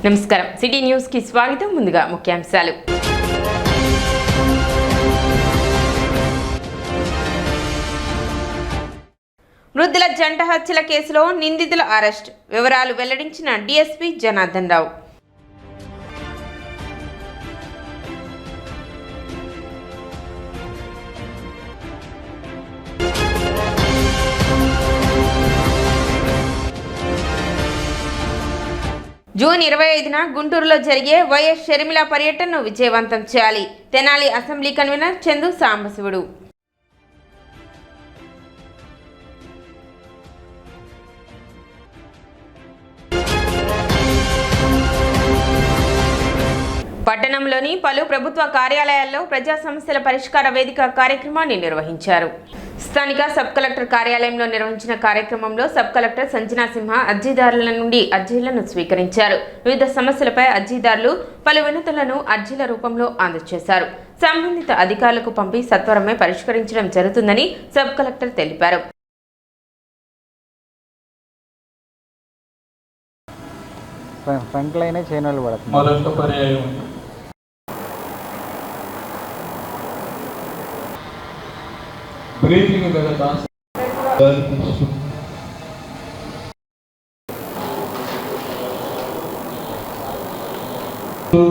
నమస్కారం city news కి స్వాగతం. ముందుగా ముఖ్యాంశాలు. వృద్ధుల జంట హత్యల కేసులో నిందితుల అరెస్ట్, వివరాలు వెల్లడించిన డీఎస్పీ జనార్దన్ రావు. జూన్ 25న గుంటూరులో జరిగే వైఎస్ షర్మిల పర్యటనను విజయవంతం చేయాలి. Tenali assembly convener Chandu Sambasivudu. పట్టణంలోని పలు ప్రభుత్వ కార్యాలయాల్లో ప్రజా సమస్యల పరిష్కార వేదిక కార్యక్రమాన్ని నిర్వహించారు. స్థానిక సబ్ కలెక్టర్ కార్యాలయంలో నిర్వహించిన కార్యక్రమంలో సబ్ కలెక్టర్ సంజనా సింహ అర్జీదారుల నుండి అర్జీలను స్వీకరించారు. వివిధ సమస్యలపై అర్జీదారులు పలు వినతులను అర్జీల రూపంలో అందజేశారు. సంబంధిత అధికారులకు పంపి సత్వరమే పరిష్కరించడం జరుగుతుందని సబ్ కలెక్టర్ తెలిపారు. బ్రీతింగ్ కదా 2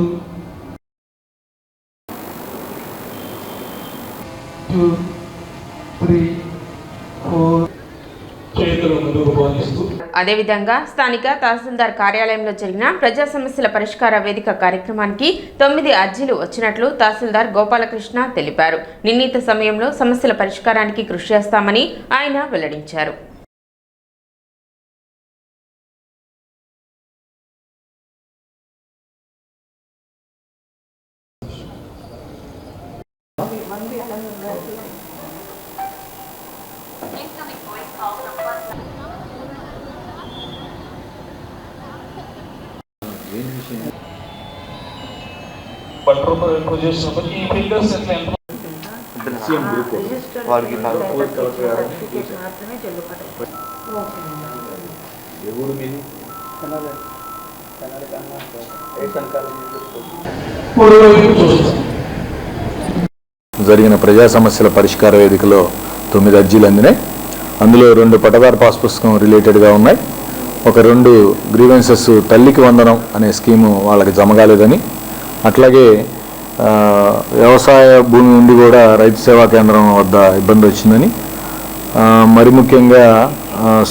3 4 చేతులు ముందుకు పోనిస్తూ. అదేవిధంగా స్థానిక తహసీల్దార్ కార్యాలయంలో జరిగిన ప్రజా సమస్యల పరిష్కార వేదిక కార్యక్రమానికి 9 అర్జీలు వచ్చినట్లు తహసీల్దార్ గోపాలకృష్ణ తెలిపారు. నిర్ణీత సమయంలో సమస్యల పరిష్కారానికి కృషి చేస్తామని ఆయన వెల్లడించారు. జరిగిన ప్రజా సమస్యల పరిష్కార వేదికలో 9 అర్జీలు అందినాయి. అందులో 2 పట్టదారు పాస్ పుస్తకం రిలేటెడ్గా ఉన్నాయి. ఒక 2 గ్రీవెన్సెస్ తల్లికి వందనం అనే స్కీము వాళ్ళకి జమ కాలేదని, అట్లాగే వ్యవసాయ భూమి ఉండి కూడా రైతు సేవా కేంద్రం వద్ద ఇబ్బంది వచ్చిందని, మరి ముఖ్యంగా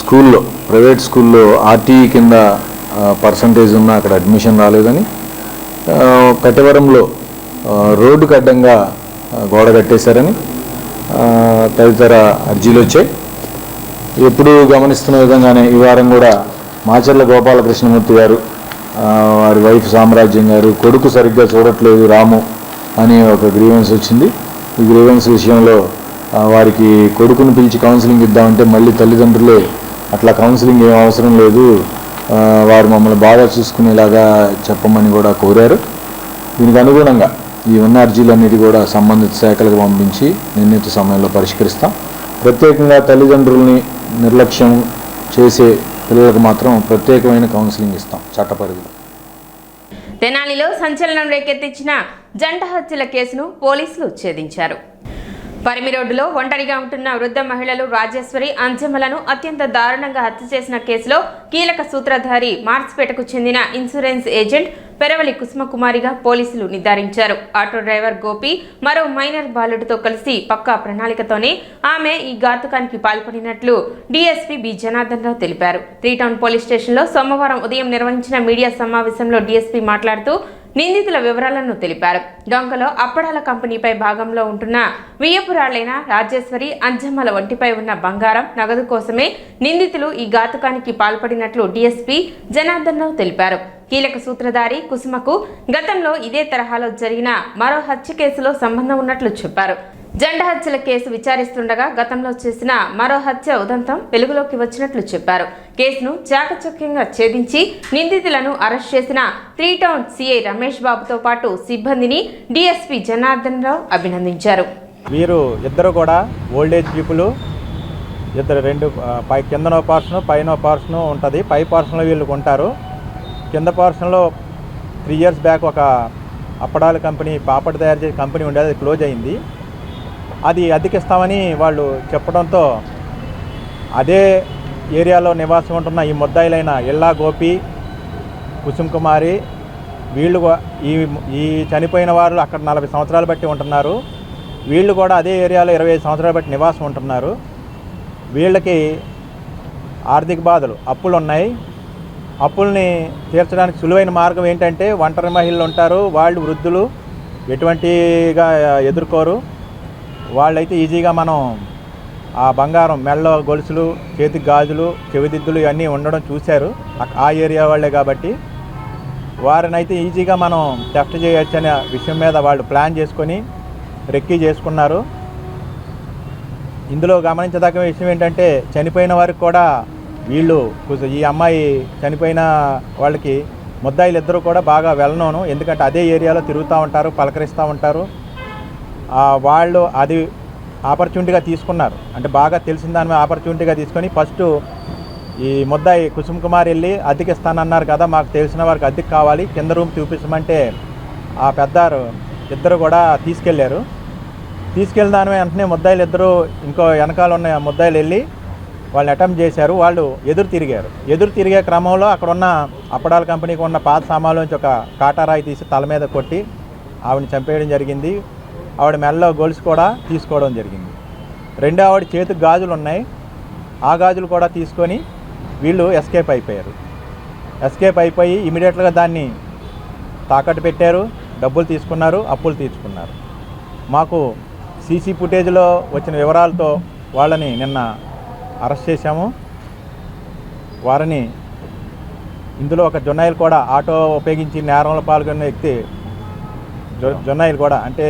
స్కూల్లో ప్రైవేట్ స్కూల్లో ఆర్టీఈ కింద పర్సంటేజ్ ఉన్న అక్కడ అడ్మిషన్ రాలేదని, కట్టవరంలో రోడ్డుకు అడ్డంగా గోడ కట్టేశారని తదితర అర్జీలు వచ్చాయి. ఎప్పుడు గమనిస్తున్న విధంగానే ఈ వారం కూడా మాచర్ల గోపాలకృష్ణమూర్తి గారు, వారి వైఫ్ సామ్రాజ్యం గారు కొడుకు సరిగ్గా చూడట్లేదు రాము అని ఒక గ్రీవెన్స్ వచ్చింది. ఈ గ్రీవెన్స్ విషయంలో వారికి కొడుకును పిలిచి కౌన్సిలింగ్ ఇద్దామంటే మళ్ళీ తల్లిదండ్రులే అట్లా కౌన్సిలింగ్ ఏం అవసరం లేదు, వారు మమ్మల్ని బాగా చూసుకునేలాగా చెప్పమని కూడా కోరారు. దీనికి అనుగుణంగా ఈ ఉన్న అర్జీలన్నిటి కూడా సంబంధిత శాఖలకు పంపించి నిర్ణీత సమయంలో పరిష్కరిస్తాం. ప్రత్యేకంగా తల్లిదండ్రుల్ని నిర్లక్ష్యం చేసే పిల్లలకు మాత్రం ప్రత్యేకమైన కౌన్సిలింగ్ ఇస్తాం చట్టపరిధిలో. తెనాలిలో సంచలనం రేకెత్తించిన జంట హత్యల కేసును పోలీసులు ఛేదించారు. పరిమి రోడ్డులో ఒంటరిగా ఉంటున్న వృద్ధ మహిళలు రాజేశ్వరి, అంజమ్మలను అత్యంత దారుణంగా హత్య చేసిన కేసులో కీలక సూత్రధారి మార్చిపేటకు చెందిన ఇన్సూరెన్స్ ఏజెంట్ పెరవలి కుసుమకుమారిగా పోలీసులు నిర్ధారించారు. ఆటో డ్రైవర్ గోపి మరో మైనర్ బాలుడితో కలిసి పక్కా ప్రణాళికతోనే ఆమె ఈ ఘాతుకానికి పాల్పడినట్లు డీఎస్పీ బి జనార్దన్ రావు తెలిపారు. 3 టౌన్ పోలీస్ స్టేషన్లో సోమవారం ఉదయం నిర్వహించిన మీడియా సమావేశంలో డీఎస్పీ మాట్లాడుతూ నిందితుల వివరాలను తెలిపారు. డొంకలో అప్పడాల కంపెనీపై భాగంలో ఉంటున్న వియ్యపురాళ్లైన రాజేశ్వరి, అంజమ్మల ఒంటిపై ఉన్న బంగారం, నగదు కోసమే నిందితులు ఈ ఘాతుకానికి పాల్పడినట్లు డీఎస్పీ జనార్దన్ రావు తెలిపారు. కీలక సూత్రధారి కుసుమకు గతంలో ఇదే తరహాలో జరిగిన మరో హత్య కేసులో సంబంధం ఉన్నట్లు చెప్పారు. జంట హత్యల కేసు విచారిస్తుండగా గతంలో చేసిన మరో హత్య ఉదంతం వెలుగులోకి వచ్చినట్లు చెప్పారు. కేసును చాకచక్యంగా ఛేదించి నిందితులను అరెస్ట్ చేసిన 3 టౌన్ సిఐ రమేష్ బాబుతో పాటు సిబ్బందిని డీఎస్పీ జనార్దన్ రావు అభినందించారు. వీరు ఇద్దరు కూడా ఓల్డేజ్ పీపుల్, ఇద్దరు 2 కిందనో పోర్షను పైన పోర్షను ఉంటుంది. పై పోర్షన్లో వీళ్ళు కొంటారు, కింద పోర్షన్లో 3 years బ్యాక్ ఒక అప్పడాల కంపెనీ, పాపడ్ తయారు చేసే కంపెనీ ఉండేది, అది క్లోజ్ అయింది. అది అద్దెకిస్తామని వాళ్ళు చెప్పడంతో అదే ఏరియాలో నివాసం ఉంటున్న ఈ ముద్దాయిలైన ఎల్లా గోపి, కుసుమ్ కుమారి వీళ్ళు ఈ చనిపోయిన వారు అక్కడ 40 సంవత్సరాలు బట్టి ఉంటున్నారు. వీళ్ళు కూడా అదే ఏరియాలో 25 సంవత్సరాలు బట్టి నివాసం ఉంటున్నారు. వీళ్ళకి ఆర్థిక బాధలు, అప్పులు ఉన్నాయి. అప్పుల్ని తీర్చడానికి సులువైన మార్గం ఏంటంటే, ఒంటరి మహిళలు ఉంటారు, వాళ్ళు వృద్ధులు, ఎటువంటిగా ఎదుర్కోరు. వాళ్ళైతే ఈజీగా మనం ఆ బంగారం, మెడలో గొలుసులు, చేతికి గాజులు, చెవిదిద్దులు ఇవన్నీ ఉండడం చూశారు ఆ ఏరియా వాళ్ళే కాబట్టి. వారినైతే ఈజీగా మనం టెస్ట్ చేయొచ్చు అనే విషయం మీద వాళ్ళు ప్లాన్ చేసుకొని రెక్కీ చేసుకున్నారు. ఇందులో గమనించదగ్గ విషయం ఏంటంటే, చనిపోయిన వారికి కూడా వీళ్ళు, ఈ అమ్మాయి చనిపోయిన వాళ్ళకి ముద్దాయిలు ఇద్దరు కూడా బాగా వెళ్ళనోను. ఎందుకంటే అదే ఏరియాలో తిరుగుతూ ఉంటారు, పలకరిస్తూ ఉంటారు. వాళ్ళు అది ఆపర్చునిటీగా తీసుకున్నారు. అంటే బాగా తెలిసిన దాని మీద ఆపర్చునిటీగా తీసుకొని ఫస్ట్ ఈ ముద్దాయి కుసుమ్ కుమార్ వెళ్ళి అద్దెకిస్తానన్నారు కదా, మాకు తెలిసిన వారికి అద్దెకి కావాలి, కింద రూమ్ చూపించమంటే ఆ పెద్దారు ఇద్దరు కూడా తీసుకెళ్ళారు. తీసుకెళ్ళిన దాని వెంటనే ముద్దాయిలు ఇద్దరు ఇంకో వెనకాల ఉన్న ముద్దాయిలు వెళ్ళి వాళ్ళని అటెంప్ట్ చేశారు. వాళ్ళు ఎదురు తిరిగే క్రమంలో అక్కడ ఉన్న అప్పడాల కంపెనీకి ఉన్న పాత సామాన్లోంచి ఒక కాటారాయి తీసి తల మీద కొట్టి ఆవిడని చంపేయడం జరిగింది. ఆవిడ మెడలో గొలుసు కూడా తీసుకోవడం జరిగింది. రెండో ఆవిడ చేతికి గాజులు ఉన్నాయి, ఆ గాజులు కూడా తీసుకొని వీళ్ళు ఎస్కేప్ అయిపోయి ఇమీడియట్గా దాన్ని తాకట్టు పెట్టారు, డబ్బులు తీసుకున్నారు, అప్పులు తీర్చుకున్నారు. మాకు సీసీ ఫుటేజ్లో వచ్చిన వివరాలతో వాళ్ళని నిన్న అరెస్ట్ చేశాము. వారిని ఇందులో ఒక జొన్నాయిలు కూడా, ఆటో ఉపయోగించి నేరంలో పాల్గొన్న వ్యక్తి జొన్నాయిలు కూడా, అంటే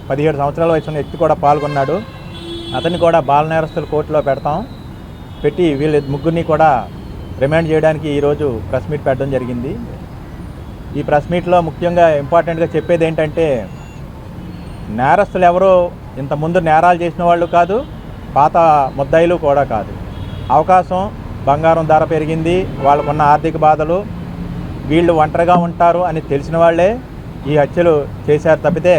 17 సంవత్సరాల వయసు ఉన్న వ్యక్తి కూడా పాల్గొన్నాడు. అతన్ని కూడా బాల నేరస్తుల కోర్టులో పెట్టి వీళ్ళ ముగ్గురిని కూడా రిమాండ్ చేయడానికి ఈరోజు ప్రెస్ మీట్ పెట్టడం జరిగింది. ఈ ప్రెస్ మీట్లో ముఖ్యంగా ఇంపార్టెంట్గా చెప్పేది ఏంటంటే, నేరస్తులు ఎవరో ఇంతకుముందు నేరాలు చేసిన వాళ్ళు కాదు, పాత ముద్దాయిలు కూడా కాదు. అవకాశం, బంగారం ధర పెరిగింది, వాళ్ళకున్న ఆర్థిక బాధలు, వీళ్ళు ఒంటరిగా ఉంటారు అని తెలిసిన వాళ్ళే ఈ హత్యలు చేశారు తప్పితే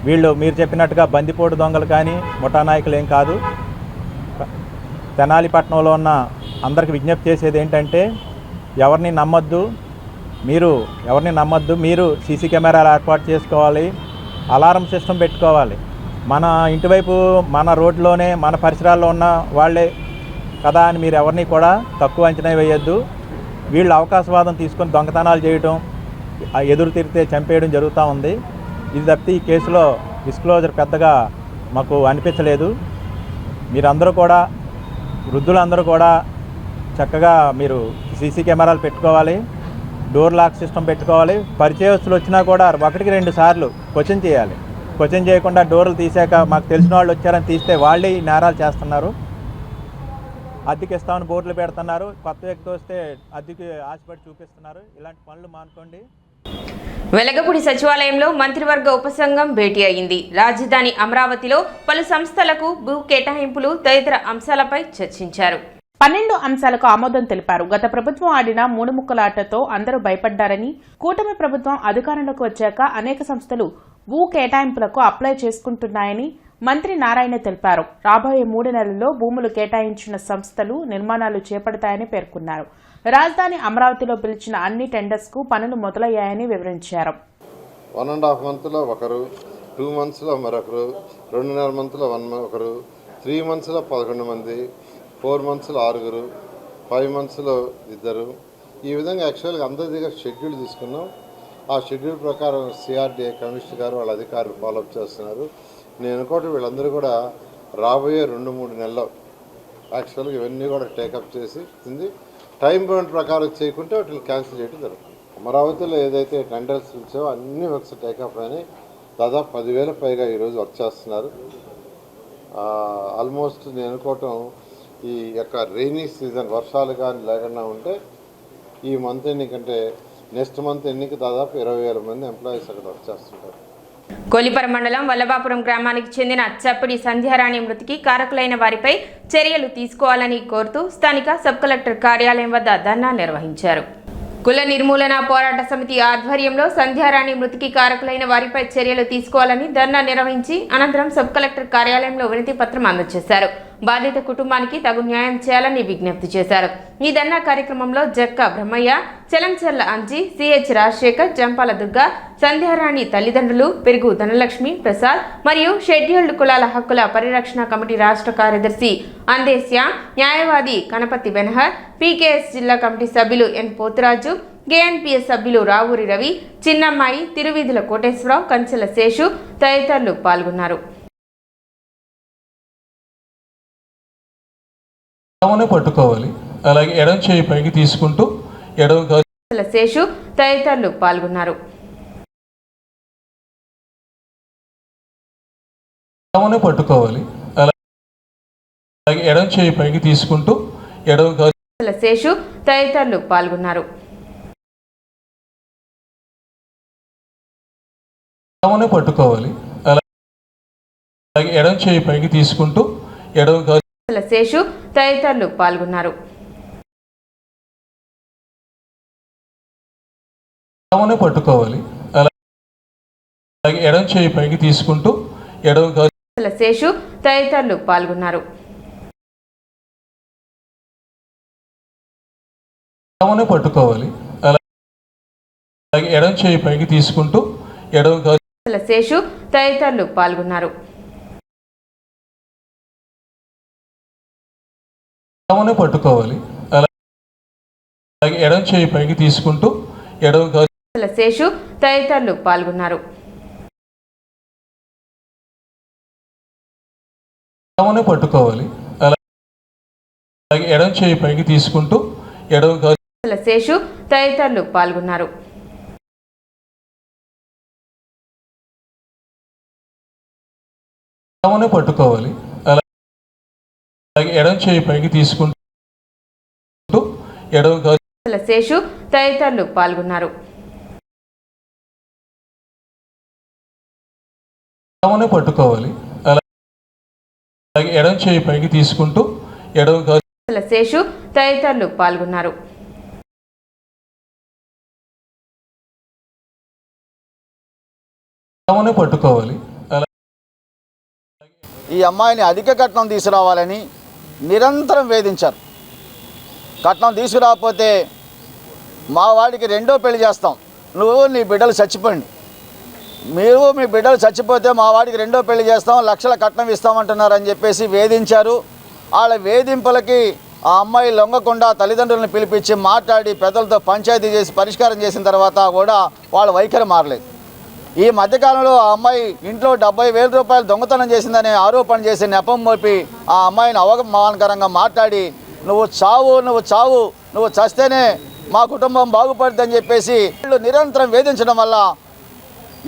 వీళ్ళు మీరు చెప్పినట్టుగా బందిపోటు దొంగలు కానీ ముఠా నాయకులు ఏం కాదు. తెనాలిపట్నంలో ఉన్న అందరికి విజ్ఞప్తి చేసేది ఏంటంటే, ఎవరిని నమ్మొద్దు, మీరు సీసీ కెమెరాలు ఏర్పాటు చేసుకోవాలి, అలారం సిస్టమ్ పెట్టుకోవాలి. మన ఇంటివైపు, మన రోడ్లోనే, మన పరిసరాల్లో ఉన్న వాళ్ళే కదా అని మీరు ఎవరిని కూడా తక్కువ అంచనా వేయొద్దు. వీళ్ళు అవకాశవాదం తీసుకొని దొంగతనాలు చేయడం, ఎదురు తిరిగితే చంపేయడం జరుగుతూ ఉంది. ఇది తప్పితే ఈ కేసులో డిస్క్లోజర్ పెద్దగా మాకు అనిపించలేదు. మీరందరూ కూడా, వృద్ధులందరూ కూడా చక్కగా మీరు సీసీ కెమెరాలు పెట్టుకోవాలి, డోర్ లాక్ సిస్టమ్ పెట్టుకోవాలి. పరిచయస్తులు వచ్చినా కూడా 1-2 సార్లు క్వశ్చన్ చేయాలి. క్వశ్చన్ చేయకుండా డోర్లు తీసాక మాకు తెలిసిన వాళ్ళు వచ్చారని తీస్తే వాళ్ళే ఈ నేరాలు చేస్తున్నారు. అద్దెకి ఇస్తామని బోర్డులు పెడుతున్నారు, కొత్త వ్యక్తి వస్తే అద్దెకి ఆశపడి చూపిస్తున్నారు. ఇలాంటి పనులు మానుకోండి. వెలగపూడి సచివాలయంలో మంత్రివర్గ ఉపసంఘం భేటీ అయింది. రాజధాని అమరావతిలో పలు సంస్థలకు భూ కేటాయింపులు తదితర అంశాలపై చర్చించారు. 12 అంశాలకు ఆమోదం తెలిపారు. గత ప్రభుత్వం ఆడిన 3 ముక్కల ఆటతో అందరూ భయపడ్డారని, కూటమి ప్రభుత్వం అధికారంలోకి వచ్చాక అనేక సంస్థలు భూ కేటాయింపులకు అప్లై చేసుకుంటున్నాయని మంత్రి నారాయణ తెలిపారు. రాబోయే 3 నెలల్లో భూములు కేటాయించిన సంస్థలు నిర్మాణాలు చేపడతాయని పేర్కొన్నారు. రాజధాని అమరావతిలో పిలిచిన అన్ని టెండర్స్ కు పనులు మొదలయ్యాయని వివరించారు. 1.5 మంత్లో ఒకరు, 2 మంత్స్లో మరొకరు, 2.5 మంత్లో ఒకరు, 3 మంత్స్లో 11 మంది, 4 మంత్స్లో 6, 5 మంత్స్లో 2. ఈ విధంగా యాక్చువల్గా అందరి దగ్గర షెడ్యూల్ తీసుకున్నాం. ఆ షెడ్యూల్ ప్రకారం సిఆర్డీఏ కమిషనర్ గారు వాళ్ళ అధికారులు ఫాలోఅప్ చేస్తున్నారు. నేను అనుకోవటం వీళ్ళందరూ కూడా రాబోయే 2-3 నెలల్లో యాక్చువల్గా ఇవన్నీ కూడా టేకప్ చేసి టైం బౌండ్ ప్రకారం చేయకుంటే వాటిని క్యాన్సిల్ చేయడం జరుగుతుంది. అమరావతిలో ఏదైతే టెండర్స్ ఇచ్చావో అన్ని వర్క్స్ టేకప్ అయినాయి. దాదాపు 10,000 పైగా ఈరోజు వర్క్ చేస్తున్నారు. ఆల్మోస్ట్ నేను అనుకోవటం ఈ యొక్క రెయినీ సీజన్ వర్షాలు కానీ లేకుండా ఉంటే ఈ మంత్ ఎండింగ్ అంటే నెక్స్ట్ మంత్ ఎండింగ్కి దాదాపు 20,000 మంది ఎంప్లాయీస్ అక్కడ వర్క్ చేస్తుంటారు. కొలిపర మండలం వల్లభాపురం గ్రామానికి చెందిన చప్పిడి సంధ్యారాణి మృతికి కారకులైన వారిపై చర్యలు తీసుకోవాలని కోరుతూ స్థానిక సబ్ కలెక్టర్ కార్యాలయం వద్ద ధర్నా నిర్వహించారు. కుల నిర్మూలన పోరాట సమితి ఆధ్వర్యంలో సంధ్యారాణి మృతికి కారకులైన వారిపై చర్యలు తీసుకోవాలని ధర్నా నిర్వహించి అనంతరం సబ్ కలెక్టర్ కార్యాలయంలో వినతి పత్రం అందజేశారు. బాధిత కుటుంబానికి తగు న్యాయం చేయాలని విజ్ఞప్తి చేశారు. ఈ ధర్నా కార్యక్రమంలో జక్క బ్రహ్మయ్య, చలంచర్ల అంజి, సిహెచ్ రాజశేఖర్, జంపాల దుర్గా, సంధ్యారాణి తల్లిదండ్రులు, పెరుగు ధనలక్ష్మి ప్రసాద్ మరియు షెడ్యూల్డ్ కులాల హక్కుల పరిరక్షణ కమిటీ రాష్ట్ర కార్యదర్శి అందేశ్య, న్యాయవాది కనపతి బెనహర్, పీకేఎస్ జిల్లా కమిటీ సభ్యులు ఎన్ పోతురాజు, కేఎన్పీఎస్ సభ్యులు రావూరి రవి, చిన్నమ్మాయి, తిరువీధుల కోటేశ్వరరావు, కంచెల శేషు తదితరులు పాల్గొన్నారు. పట్టుకోవాలి, అలాగే ఎడం చేయి పైకి తీసుకుంటూ శేషు తదితరులు పాల్గొన్నారు. పట్టుకోవాలి, అలాగే ఎడం చేయి పైకి తీసుకుంటూ శేషు తదితరులు పాల్గొన్నారు. పట్టుకోవాలి, అలాగే ఎడం చేయి పైకి తీసుకుంటూ శేషు తదితరులు పాల్గొన్నారు. పట్టుకోవాలి, అలాగే ఎడం చేయి పైకి తీసుకుంటూ శేషు తదితరులు పాల్గొన్నారు. పట్టుకోవాలి, అలాగే ఎడం చేయి పైకి తీసుకుంటూ శేషు తదితరులు పాల్గొన్నారు. పట్టుకోవాలి, అలాగే ఎడం చేయి పైకి తీసుకుంటూ శేషు తదితరులు పాల్గొన్నారు. పట్టుకోవాలి, అలాగే ఎడం చేయి పైకి తీసుకుంటూ శేషు తదితరులు పాల్గొన్నారు. పట్టుకోవాలి, అలాగే ఎడం చేయి పైకి తీసుకుంటూ శేషు తదితరులు పాల్గొన్నారు. పట్టుకోవాలి, అలాగే ఎడం చేయి పైకి తీసుకుంటూ శేషు తదితరులు పాల్గొన్నారు. పట్టుకోవాలి. ఈ అమ్మాయిని అధిక కట్నం తీసుకురావాలని నిరంతరం వేధించారు. కట్నం తీసుకురాకపోతే మా వాడికి రెండో పెళ్లి చేస్తాం, నువ్వు నీ బిడ్డలు చచ్చిపోండి, మీరు మీ బిడ్డలు చచ్చిపోతే మా వాడికి రెండో పెళ్లి చేస్తాం, లక్షల కట్నం ఇస్తామంటున్నారని చెప్పేసి వేధించారు. వాళ్ళ వేధింపులకి ఆ అమ్మాయి లొంగకుండా తల్లిదండ్రులను పిలిపించి మాట్లాడి పెద్దలతో పంచాయతీ చేసి పరిష్కారం చేసిన తర్వాత కూడా వాళ్ళ వైఖరి మారలేదు. ఈ మధ్యకాలంలో ఆ అమ్మాయి ఇంట్లో 70,000 రూపాయలు దొంగతనం చేసిందనే ఆరోపణ చేసి నెపం మోపి ఆ అమ్మాయిని అవమానకరంగా మాట్లాడి నువ్వు చావు నువ్వు చస్తేనే మా కుటుంబం బాగుపడుతుందని చెప్పేసి వీళ్ళు నిరంతరం వేధించడం వల్ల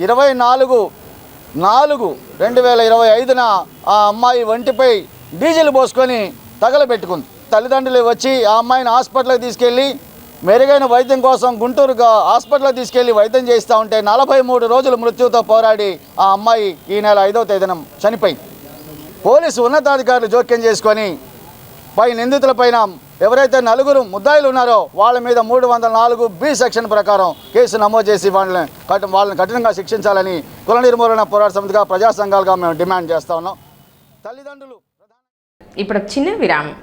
24/4/2025న ఆ అమ్మాయి ఒంటిపై డీజిల్ పోసుకొని తగలబెట్టుకుంది. తల్లిదండ్రులు వచ్చి ఆ అమ్మాయిని హాస్పిటల్కి తీసుకెళ్ళి మెరుగైన వైద్యం కోసం గుంటూరుగా హాస్పిటల్కి తీసుకెళ్లి వైద్యం చేస్తూ ఉంటే 43 రోజులు మృత్యుతో పోరాడి ఆ అమ్మాయి ఈ నెల 5వ తేదీన చనిపోయింది. పోలీసు ఉన్నతాధికారులు జోక్యం చేసుకొని పై నిందితులపైన ఎవరైతే 4 ముద్దాయిలు ఉన్నారో వాళ్ళ మీద 304B సెక్షన్ ప్రకారం కేసు నమోదు చేసి వాళ్ళని కఠినంగా శిక్షించాలని కుల నిర్మూలన పోరాట సమితిగా ప్రజా సంఘాలుగా మేము డిమాండ్ చేస్తా ఉన్నాం. తల్లిదండ్రులు ఇప్పుడు చిన్న విరామం.